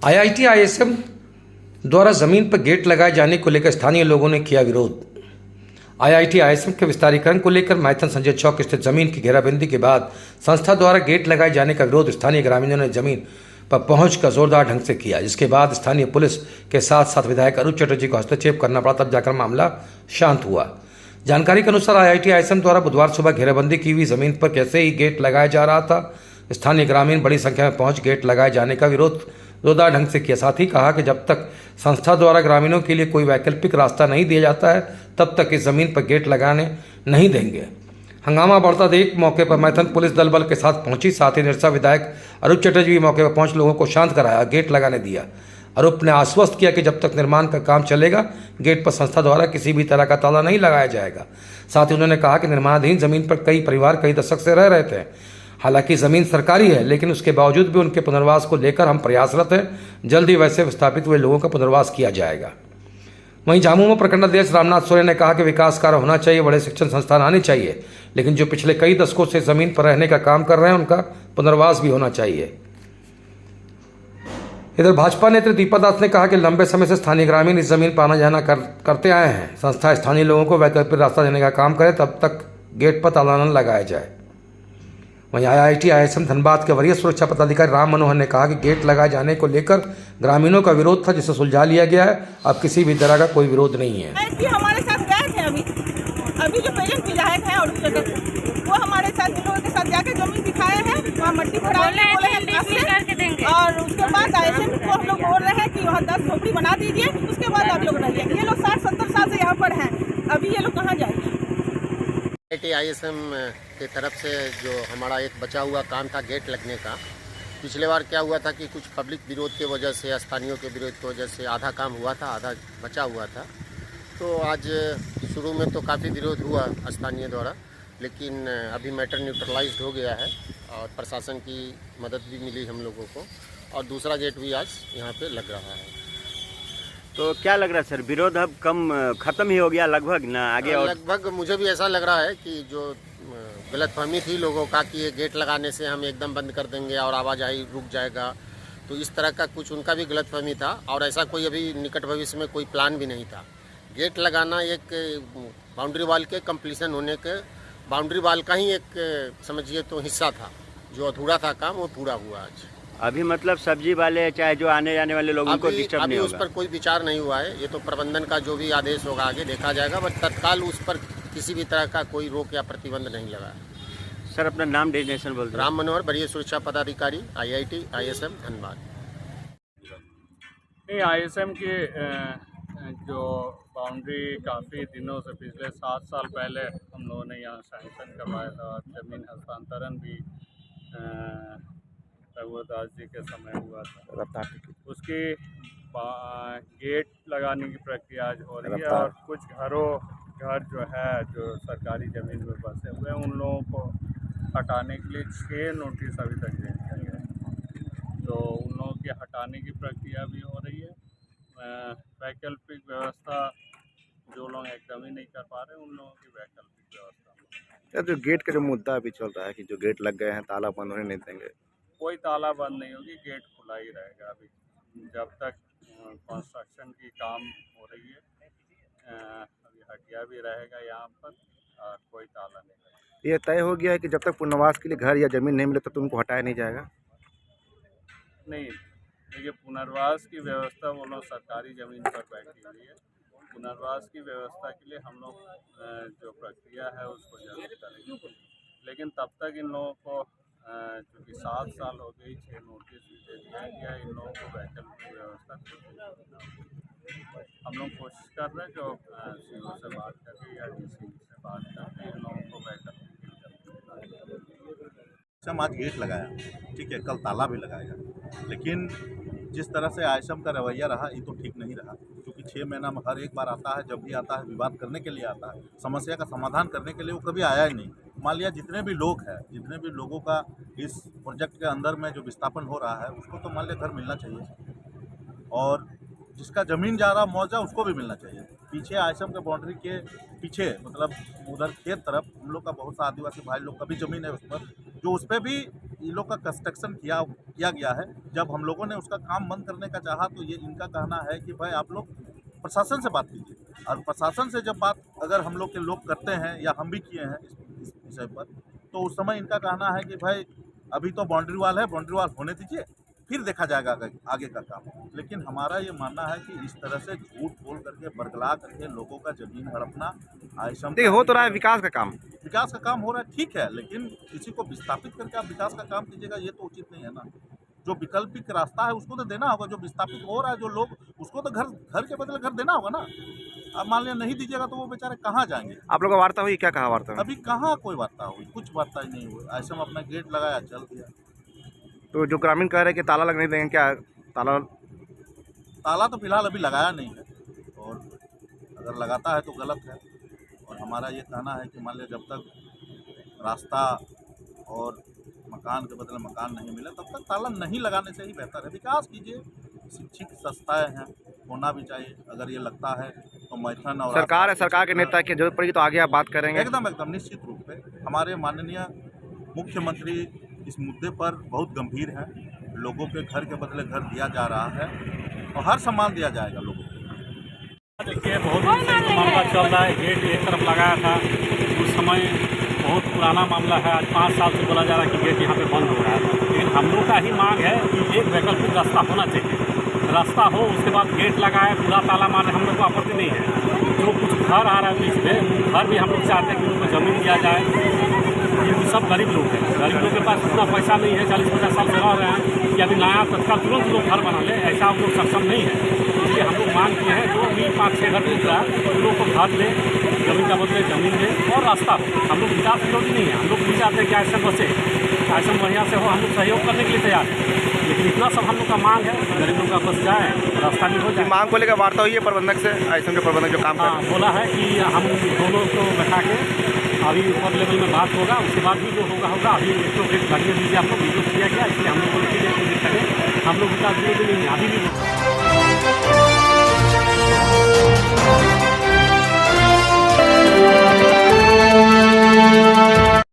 IIT ISM द्वारा जमीन पर गेट लगाए जाने को लेकर स्थानीय लोगों ने किया विरोध। आईआईटी आईएसएम के विस्तारीकरण को लेकर मैथन संजय चौक स्थित जमीन की घेराबंदी के बाद संस्था द्वारा गेट लगाए जाने का विरोध स्थानीय ग्रामीणों ने जमीन पर पहुंचकर जोरदार ढंग से किया, जिसके बाद स्थानीय पुलिस के साथ साथ विधायक अरुण चटर्जी को हस्तक्षेप करना पड़ा। तब जाकर मामला शांत हुआ। जानकारी के अनुसार आईआईटी आईएसएम द्वारा बुधवार सुबह घेराबंदी की हुई जमीन पर कैसे ही गेट लगाया जा रहा था। स्थानीय ग्रामीण बड़ी संख्या में पहुंच गेट लगाए जाने का विरोध जोरदार ढंग से किया। साथ ही कहा कि जब तक संस्था द्वारा ग्रामीणों के लिए कोई वैकल्पिक रास्ता नहीं दिया जाता है तब तक इस जमीन पर गेट लगाने नहीं देंगे। हंगामा बढ़ता देख मौके पर मैथन पुलिस दल बल के साथ पहुंची। साथ ही निरसा विधायक अरूप चटर्जी भी मौके पर पहुंच लोगों को शांत कराया, गेट लगाने दिया। अरूप ने आश्वस्त किया कि जब तक निर्माण का काम चलेगा गेट पर संस्था द्वारा किसी भी तरह का ताला नहीं लगाया जाएगा। साथ ही उन्होंने कहा कि निर्माणाधीन जमीन पर कई परिवार कई दशक से रह रहे थे। हालांकि जमीन सरकारी है, लेकिन उसके बावजूद भी उनके पुनर्वास को लेकर हम प्रयासरत हैं। जल्द ही वैसे विस्थापित हुए लोगों का पुनर्वास किया जाएगा। वहीं झामुमो प्रखंडाध्यक्ष रामनाथ सोरेन ने कहा कि विकास कार्य होना चाहिए, बड़े शिक्षण संस्थान आने चाहिए, लेकिन जो पिछले कई दशकों से जमीन पर रहने का काम कर रहे हैं उनका पुनर्वास भी होना चाहिए। इधर भाजपा नेत्री दीपा दास ने कहा कि लंबे समय से स्थानीय ग्रामीण इस जमीन पर आना जाना करते आए हैं। संस्था स्थानीय लोगों को वैकल्पिक रास्ता देने का काम करे, तब तक गेट पर ताला न लगाया जाए। वहीं आईआईटी आईएसएम धनबाद के वरीय सुरक्षा पदाधिकारी राम मनोहर ने कहा कि गेट लगाए जाने को लेकर ग्रामीणों का विरोध था, जिसे सुलझा लिया गया है। अब किसी भी तरह का कोई विरोध नहीं है। हमारे साथ गए थे अभी जो प्रेजेंट विधायक है और वो हमारे साथ इन लोगों के साथ जाके जमीन दिखाए हैं, वहाँ मट्टी भरा और उसके बाद आईएसएम को हम लोग बोल रहे हैं कि वहाँ 10 झोपड़ी बना दीजिए, उसके बाद आप लोग रहिए। ये लोग 60-70 साल से यहाँ पर हैं, अभी ये लोग कहाँ जाएंगे। आईआईटी आईएसएम की तरफ से जो हमारा एक बचा हुआ काम था गेट लगने का, पिछले बार क्या हुआ था कि कुछ पब्लिक विरोध की वजह से, स्थानीयों के विरोध की वजह से आधा काम हुआ था, आधा बचा हुआ था। तो आज शुरू में तो काफ़ी विरोध हुआ स्थानीय द्वारा, लेकिन अभी मैटर न्यूट्रलाइज्ड हो गया है और प्रशासन की मदद भी मिली हम लोगों को और दूसरा गेट भी आज यहाँ पे लग रहा है। तो क्या लग रहा है सर, विरोध अब खत्म ही हो गया लगभग ना आगे? और लगभग मुझे भी ऐसा लग रहा है कि जो गलतफहमी थी लोगों का कि ये गेट लगाने से हम एकदम बंद कर देंगे और आवाजाही रुक जाएगा, तो इस तरह का कुछ उनका भी गलतफहमी था और ऐसा कोई अभी निकट भविष्य में कोई प्लान भी नहीं था। गेट लगाना एक बाउंड्री वाल के कंप्लीशन होने के बाउंड्री वाल का ही एक समझिए तो हिस्सा था। जो अधूरा था काम वो पूरा हुआ आज। अभी मतलब सब्जी वाले चाहे जो आने जाने वाले लोगों को डिस्टर्ब नहीं होगा? उस पर कोई विचार नहीं हुआ है, ये तो प्रबंधन का जो भी आदेश होगा आगे देखा जाएगा, बट तत्काल उस पर किसी भी तरह का कोई रोक या प्रतिबंध नहीं लगा है। सर अपना नाम डेजिग्नेशन बोल दीजिए। राम मनोहर, वरीय सुरक्षा पदाधिकारी, आईआईटी आईएसएम धनबाद। नहीं, आईएसएम की जो बाउंड्री काफ़ी दिनों से पिछले 7 साल पहले हम लोगों ने यहाँ सैंक्शन करवाया था और ज़मीन हस्तांतरण भी रघुदास जी के समय हुआ था। उसकी गेट लगाने की प्रक्रिया आज हो रही है और कुछ घर जो है जो सरकारी ज़मीन में बसे हुए हैं उन लोगों को हटाने के लिए 6 नोटिस अभी तक दे दिया गया है। तो उन लोगों की हटाने की प्रक्रिया भी हो रही है। वैकल्पिक व्यवस्था जो लोग एकदम ही नहीं कर पा रहे उन लोगों की वैकल्पिक व्यवस्था। जो गेट का जो मुद्दा अभी चल रहा है कि जो गेट लग गए हैं ताला बंद होने नहीं देंगे, कोई ताला बंद नहीं होगी, गेट खुला ही रहेगा अभी जब तक कंस्ट्रक्शन की काम हो रही है। अभी हटिया भी रहेगा यहाँ पर और कोई ताला नहीं रहेगा। ये तय हो गया है कि जब तक पुनर्वास के लिए घर या ज़मीन नहीं मिले तब तो उनको हटाया नहीं जाएगा? नहीं, देखिए पुनर्वास की व्यवस्था वो लोग सरकारी ज़मीन पर बैठी हुई है। पुनर्वास की व्यवस्था के लिए हम लोग जो प्रक्रिया है उसको जरूर करेंगे, लेकिन तब तक इन लोगों को चूँकि 7 साल हो गई, 6 नोटिस भी दे दिया गया, इन लोगों को वैकल्पिक व्यवस्था हम लोग कोशिश कर रहे हैं जो सीओ से बात करके या डीसी से बात करके इन लोगों को वैकल्पिक। हम आज गेट लगाया, ठीक है, कल ताला भी लगाएगा, लेकिन जिस तरह से आईएसएम का रवैया रहा ये तो ठीक नहीं रहा, क्योंकि 6 महीना में हर एक बार आता है, जब भी आता है विवाद करने के लिए आता है, समस्या का समाधान करने के लिए वो कभी आया ही नहीं। मान लिया जितने भी लोग हैं, जितने भी लोगों का इस प्रोजेक्ट के अंदर में जो विस्थापन हो रहा है उसको तो मान लिया घर मिलना चाहिए और जिसका ज़मीन जा रहा मुआवजा उसको भी मिलना चाहिए। पीछे आईएसएम के बाउंड्री के पीछे मतलब उधर खेत तरफ हम लोग का बहुत सा आदिवासी भाई लोग का भी ज़मीन है उस पर, जो उस पर भी इन लोग का कंस्ट्रक्शन किया गया है। जब हम लोगों ने उसका काम बंद करने का चाहा तो ये इनका कहना है कि भाई आप लोग प्रशासन से बात कीजिए, और प्रशासन से जब बात अगर हम लोग के लोग करते हैं या हम भी किए हैं इस विषय पर, तो उस समय इनका कहना है कि भाई अभी तो बाउंड्री वाल है, बाउंड्री वाल होने दीजिए, फिर देखा जाएगा आगे का काम। लेकिन हमारा ये मानना है कि इस तरह से झूठ बोल करके बरगला करके लोगों का जमीन हड़पना आयशम देखिए हो तो रहा है विकास का काम। विकास का काम हो रहा है, ठीक है, लेकिन किसी को विस्थापित करके आप विकास का काम कीजिएगा, ये तो उचित नहीं है ना। जो विकल्पिक रास्ता है उसको तो देना होगा, जो विस्थापित हो रहा है जो लोग, उसको तो घर के बदले घर देना होगा ना। अब मान लिया नहीं दीजिएगा तो वो बेचारे कहाँ जाएंगे। आप लोगों का वार्ता हुई, क्या कहा वार्ता में? अभी कहाँ कोई वार्ता हुई, कुछ वार्ता ही नहीं हुई। ऐसे में अपना गेट लगाया, चल दिया। तो जो ग्रामीण कह रहे हैं कि ताला लगने देंगे, क्या ताला तो फिलहाल अभी लगाया नहीं है, और अगर लगाता है तो गलत है। और हमारा ये कहना है कि मान लिया जब तक रास्ता और मकान के बदले मकान नहीं मिले तब तक ताला नहीं लगाने से ही बेहतर है। विकास कीजिए, शिक्षित संस्थाएं हैं, होना भी चाहिए। अगर ये लगता है तो मैथन और सरकार है, सरकार के नेता की जरूरत पड़ेगी तो आगे आप बात करेंगे। एकदम निश्चित रूप से हमारे माननीय मुख्यमंत्री इस मुद्दे पर बहुत गंभीर हैं। लोगों के घर के बदले घर दिया जा रहा है और हर सम्मान दिया जाएगा लोगों को। देखिए बहुत मामला चल रहा है, गेट एक तरफ लगाया था उस समय, बहुत पुराना मामला है। आज 5 साल से बोला जा रहा है कि गेट यहाँ पे बंद हो रहा है, लेकिन हम लोग का ही मांग है कि एक वैकल्पिक रास्ता होना चाहिए। रास्ता हो, उसके बाद गेट लगाए, पूरा ताला मारे, हम लोग को आपत्ति नहीं है। जो कुछ घर आ रहा है बीच में, घर भी हम लोग चाहते हैं कि उनको ज़मीन दिया जाए। ये सब गरीब लोग हैं, गरीब लोग के पास उतना पैसा नहीं है, 40-50 साल से रह रहे हैं कि अभी नया तत्काल तुरंत लोग घर बना ले, ऐसा हम लोग सक्षम नहीं है। इसलिए हम लोग मांग किए हैं जो भी 5-6 घर मिल रहा है उन लोग को घर दे, जमीन का बदले जमीन दे और रास्ता हो। हम लोग विकास विरोधी नहीं है, हम लोग भी चाहते हैं कि ऐसा बसे, ऐसा बढ़िया से हो, हम लोग सहयोग करने के लिए तैयार हैं। लेकिन इतना सब हम लोग का मांग है, गरीब लोग का बस जाए, रास्ता भी हो जाए। मांग को लेकर वार्ता हुई है प्रबंधक से, आईएसएम के प्रबंधक जो काम हाँ, बोला है कि हम दोनों को बैठा के अभी ऊपर लेवल में बात होगा, उसके बाद भी जो होगा। अभी एक तो गेट लगने दीजिए, आप लोग वीडियो किया गया, इसलिए हम लोग को हम लोग विकास विरोधी नहीं है अभी भी।